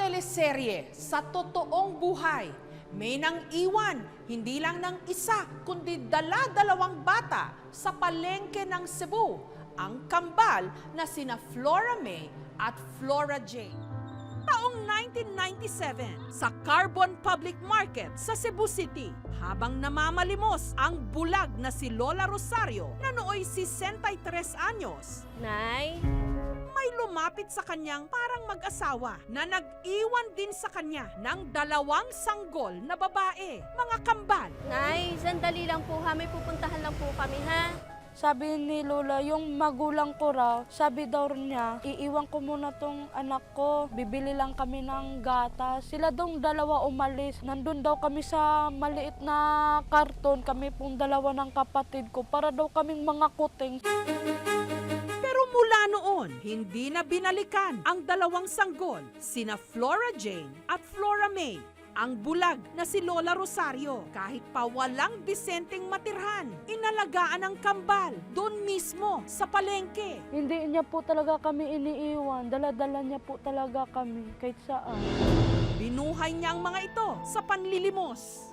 teleserye sa totoong buhay, may nang iwan hindi lang ng isa kundi dala-dalawang bata sa palengke ng Cebu, ang kambal na sina Flora May at Flora Jane. Taong 1997 sa Carbon Public Market sa Cebu City, habang namamalimos ang bulag na si Lola Rosario na nooy 63 anyos. Nay? May lumapit sa kanyang parang mag-asawa na nag-iwan din sa kanya ng 2 sanggol na babae, mga kambal. Nay, sandali lang po ha. May pupuntahan lang po kami ha. Sabi ni Lola, yung magulang ko raw, sabi daw niya, iiwan ko muna tong anak ko, bibili lang kami ng gatas. Sila daw 2 umalis. Nandun daw kami sa maliit na karton, kami pong 2 ng kapatid ko, para daw kaming mga kuting. Pero mula noon, hindi na binalikan ang 2 sanggol, sina Flora Jane at Flora May. Ang bulag na si Lola Rosario, kahit pa walang disenteng matirhan, inalagaan ang kambal doon mismo sa palengke. Hindi niya po talaga kami iniiwan, dala-dala niya po talaga kami kahit saan. Binuhay niya ang mga ito sa panlilimos.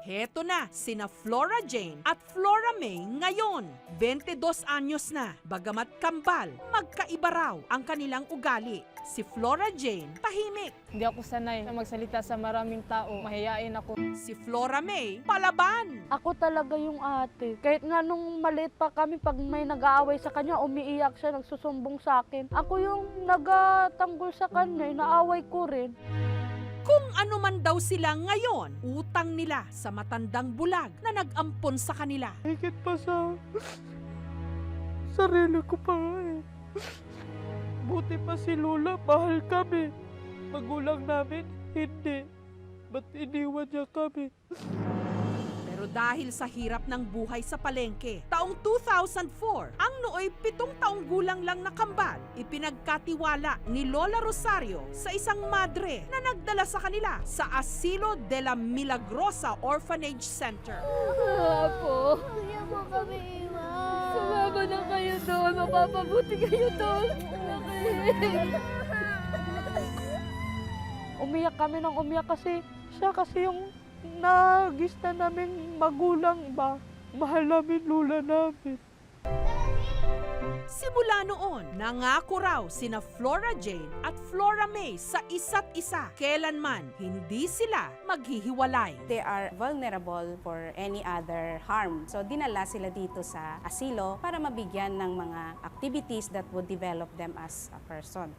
Heto na, sina Flora Jane at Flora May ngayon, 22 anyos na. Bagamat kambal, magkaiba raw ang kanilang ugali. Si Flora Jane, tahimik. Hindi ako sanay na magsalita sa maraming tao. Mahihain ako. Si Flora May, palaban. Ako talaga yung ate. Kahit nga nung maliit pa kami, pag may nag-aaway sa kanya, umiiyak siya, nagsusumbong sa akin. Ako yung nagatanggol sa kanya, inaaway ko rin. Kung ano man daw sila ngayon, utang nila sa matandang bulag na nag-ampon sa kanila. Higit pa sa sarili ko pa nga eh. Buti pa si Lola, mahal kami. Magulang namin, hindi. Ba't iniwan niya kami? Pero dahil sa hirap ng buhay sa palengke, taong 2004, ang nooy 7 taong gulang lang na kambal, ipinagkatiwala ni Lola Rosario sa isang madre na nagdala sa kanila sa Asilo de la Milagrosa Orphanage Center. Apo, kaya mo kami iwan. Sumama na kayo doon. Mapapabuti kayo doon. Umiyak kami ng umiyak kasi siya kasi yung nagista naming magulang ba. Mahal namin Lola namin. Simula noon, nangako raw sina Flora Jane at Flora May sa isa't isa. Kailanman hindi sila maghihiwalay. They are vulnerable for any other harm. So dinala sila dito sa asilo para mabigyan ng mga activities that would develop them as a person.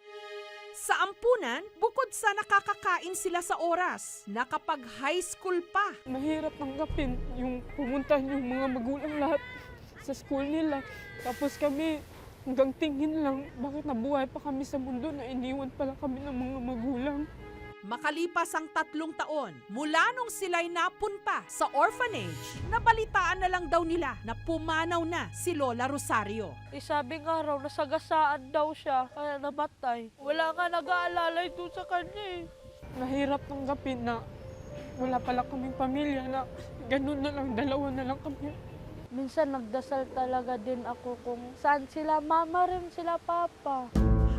Sa ampunan, bukod sa nakakakain sila sa oras, na kapag high school pa, Mahirap tanggapin yung pumuntahan yung mga magulang lahat sa school nila. Tapos kami, hanggang tingin lang, bakit nabuhay pa kami sa mundo na iniwan pala kami ng mga magulang. makalipas ang 3 taon, mula nung sila'y napunta sa orphanage, nabalitaan na lang daw nila na pumanaw na si Lola Rosario. Sabi nga raw, nasagasaan daw siya, kaya namatay. Wala nga nag-aalalay doon sa kanya eh. Mahirap tanggapin na wala pala kaming pamilya na ganun na lang, 2 na lang kami. Minsan nagdasal talaga din ako kung saan sila mama rin, sila papa.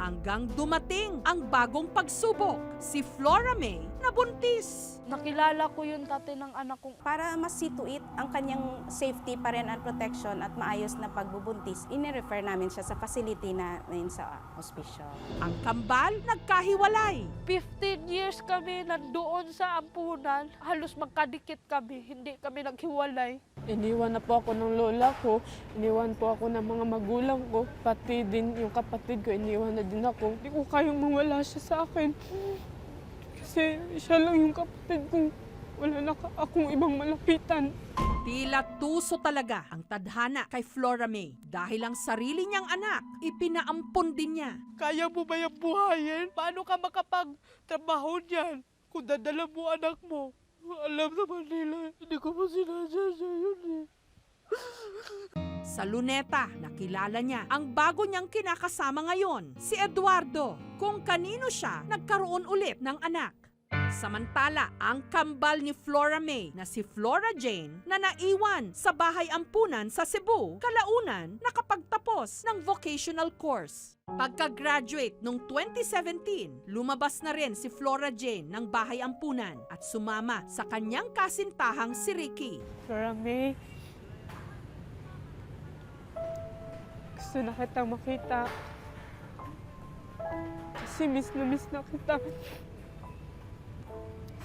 Hanggang dumating ang bagong pagsubok, si Flora May nabuntis. Nakilala ko yung tatay ng anak kong Para masituit ang kanyang safety pa rin and protection at maayos na pagbubuntis, inirefer namin siya sa facility na yun sa hospital. Ang kambal nagkahiwalay. 15 years kami nandoon sa ampunan. Halos magkadikit kami, hindi kami naghiwalay. Iniwan na po ako ng lola ko, iniwan po ako ng mga magulang ko, pati din yung kapatid ko, iniwan na din ako. Hindi ko kayang mawala siya sa akin. Kasi siya lang yung kapatid ko, wala na akong ibang malapitan. Tila tuso talaga ang tadhana kay Flora May dahil ang sarili niyang anak ipinaampon din niya. Kaya mo ba yung buhayin? Paano ka makapagtrabaho niyan kung dadala mo anak mo? Alam naman nila, hindi ko pa sinadya siya yun eh. Sa Luneta, nakilala niya ang bago niyang kinakasama ngayon, si Eduardo, kung kanino siya nagkaroon ulit ng anak. Samantala, ang kambal ni Flora May na si Flora Jane na naiwan sa bahay ampunan sa Cebu, kalaunan nakapagtapos ng vocational course. Pagka-graduate noong 2017, lumabas na rin si Flora Jane ng bahay ampunan at sumama sa kanyang kasintahang si Ricky. Flora May, gusto na kitang makita. Kasi miss na kita.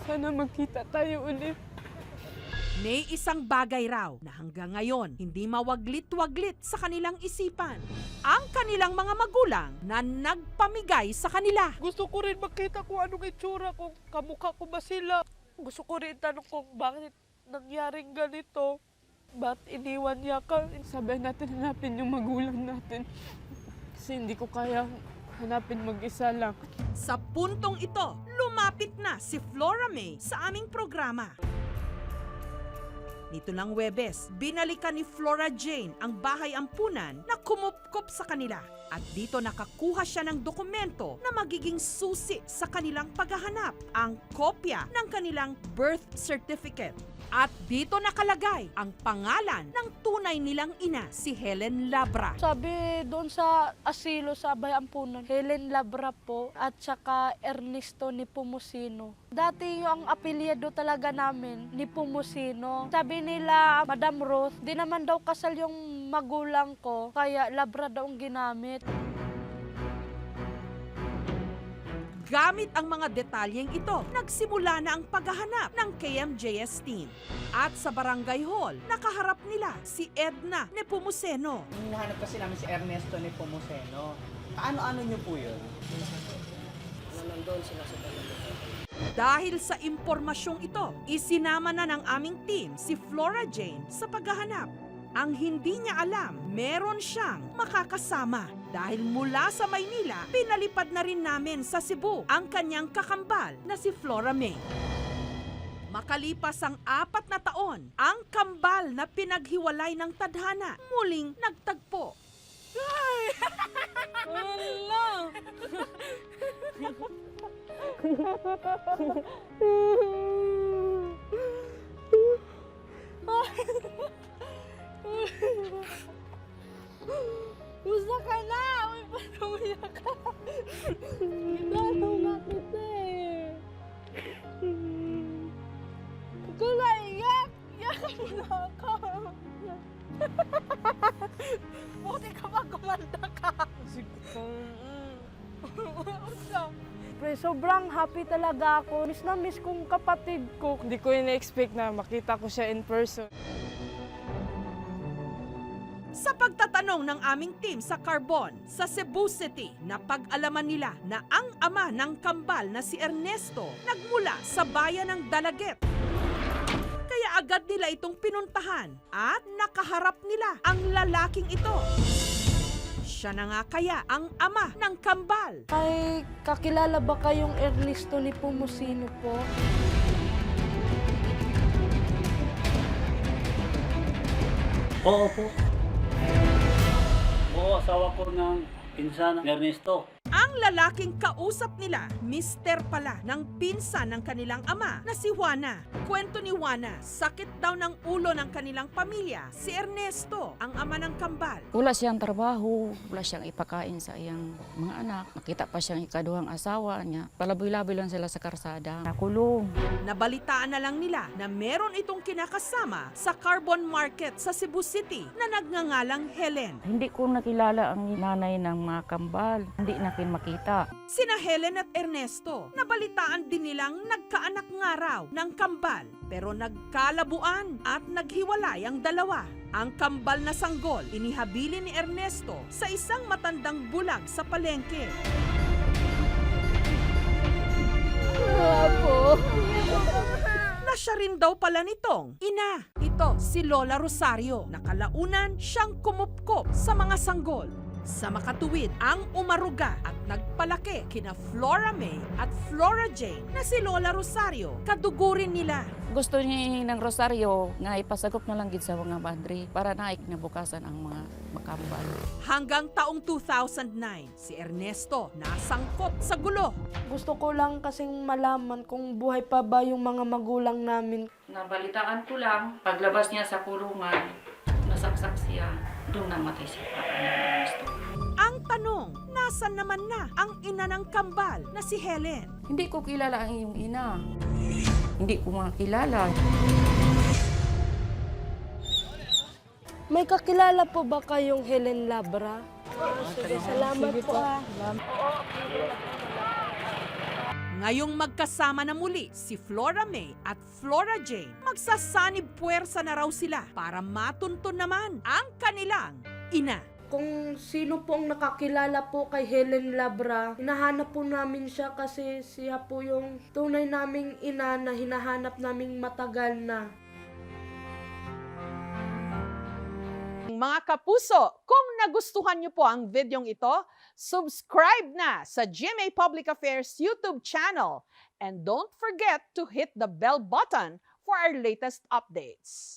Sana magkita tayo ulit. May isang bagay raw na hanggang ngayon hindi mawaglit-waglit sa kanilang isipan. Ang kanilang mga magulang na nagpamigay sa kanila. Gusto ko rin makita kung anong itsura, kung kamukha ko ba sila. Gusto ko rin tanong kung bakit nangyaring ganito. Ba't iniwan niya ka? Sabay natin hanapin yung magulang natin. Kasi hindi ko kaya hanapin mag-isa lang. Sa puntong ito, lumapit na si Flora May sa aming programa. Nito lang Huwebes, binalikan ni Flora Jane ang bahay ampunan na kumupkop sa kanila. At dito nakakuha siya ng dokumento na magiging susi sa kanilang paghahanap, ang kopya ng kanilang birth certificate. At dito nakalagay ang pangalan ng tunay nilang ina, si Helen Labra. Sabi doon sa asilo sa Bayampunan, Helen Labra po at saka Ernesto Nepomuceno. Dati yung apelyido talaga namin, Nepomuceno. Sabi nila, Madam Ruth, di naman daw kasal yung magulang ko, kaya Labra daw ang ginamit. Gamit ang mga detalyeng ito, nagsimula na ang paghahanap ng KMJS team. At sa barangay hall, nakaharap nila si Edna Nepomuceno. Hinahanap kasi namin si Ernesto Nepomuceno. Ano-ano niyo po yun? Dahil sa impormasyong ito, isinama na ng aming team si Flora Jane sa paghahanap. Ang hindi niya alam, meron siyang makakasama. Dahil mula sa Maynila, pinalipad na rin namin sa Cebu ang kanyang kakambal na si Flora May. Makalipas ang 4 na taon, ang kambal na pinaghiwalay ng tadhana muling nagtagpo. Usa ka na! Uy, paano umiyak ka? Ginanaw na kita eh. Ikaw na iyak! Iyakan mo na ako! Buti ka pa gumanda ka! Pre, sobrang happy talaga ako. Miss na miss kong kapatid ko. Hindi ko ina-expect na makita ko siya in person. Sa pagtatanong ng aming team sa Carbon, sa Cebu City, napag-alaman nila na ang ama ng kambal na si Ernesto nagmula sa bayan ng Dalaget. Kaya agad nila itong pinuntahan at nakaharap nila ang lalaking ito. Siya na nga kaya ang ama ng kambal. Ay, kakilala ba kayong Ernesto Nepomuceno po? Oo po. Oo, asawa ko ng pinsan ni Ernesto. Ang lalaking kausap nila, mister pala ng pinsan ng kanilang ama na si Juana. Kwento ni Juana, sakit daw ng ulo ng kanilang pamilya, si Ernesto, ang ama ng kambal. Wala siyang trabaho, wala siyang ipakain sa iyang mga anak. Nakita pa siyang ikaduhang asawa niya. Palaboy-laboy lang sila sa karsada. Nakulong. Nabalitaan na lang nila na meron itong kinakasama sa Carbon Market sa Cebu City na nagngangalang Helen. Hindi ko nakilala ang nanay ng mga kambal. Hindi nakin makita. Sina Helen at Ernesto, nabalitaan din nilang nagkaanak nga raw ng kambal pero nagkalabuan at naghiwalay ang dalawa. Ang kambal na sanggol inihabili ni Ernesto sa isang matandang bulag sa palengke. Na siya rin daw pala nitong ina. Ito si Lola Rosario. Nakalaunan siyang kumupkop sa mga sanggol. Sa makatuwid ang umaruga at nagpalaki kina Flora May at Flora Jane na si Lola Rosario. Kadugurin nila. Gusto niya ng Rosario nga ipasagop na lang gid sa mga madre para naik na bukasan ang mga makambal. Hanggang taong 2009, si Ernesto nasangkot sa gulo. Gusto ko lang kasing malaman kung buhay pa ba yung mga magulang namin. Nabalitaan ko lang, paglabas niya sa kulungan, nasaksak siya. Doon namatay si Papa ni Ernesto. Ang tanong, nasan naman na ang ina ng kambal na si Helen? Hindi ko kilala ang iyong ina. Hindi ko makilala. May kakilala po ba kayong Helen Labra? Sige, salamat po. Ngayong magkasama na muli si Flora May at Flora Jane, magsasanib puwersa na raw sila para matuntun naman ang kanilang ina. Kung sino po ang nakakilala po kay Helen Labra, hinahanap po namin siya kasi siya po yung tunay naming ina na hinahanap naming matagal na. Mga kapuso, kung nagustuhan niyo po ang videong ito, subscribe na sa GMA Public Affairs YouTube channel and don't forget to hit the bell button for our latest updates.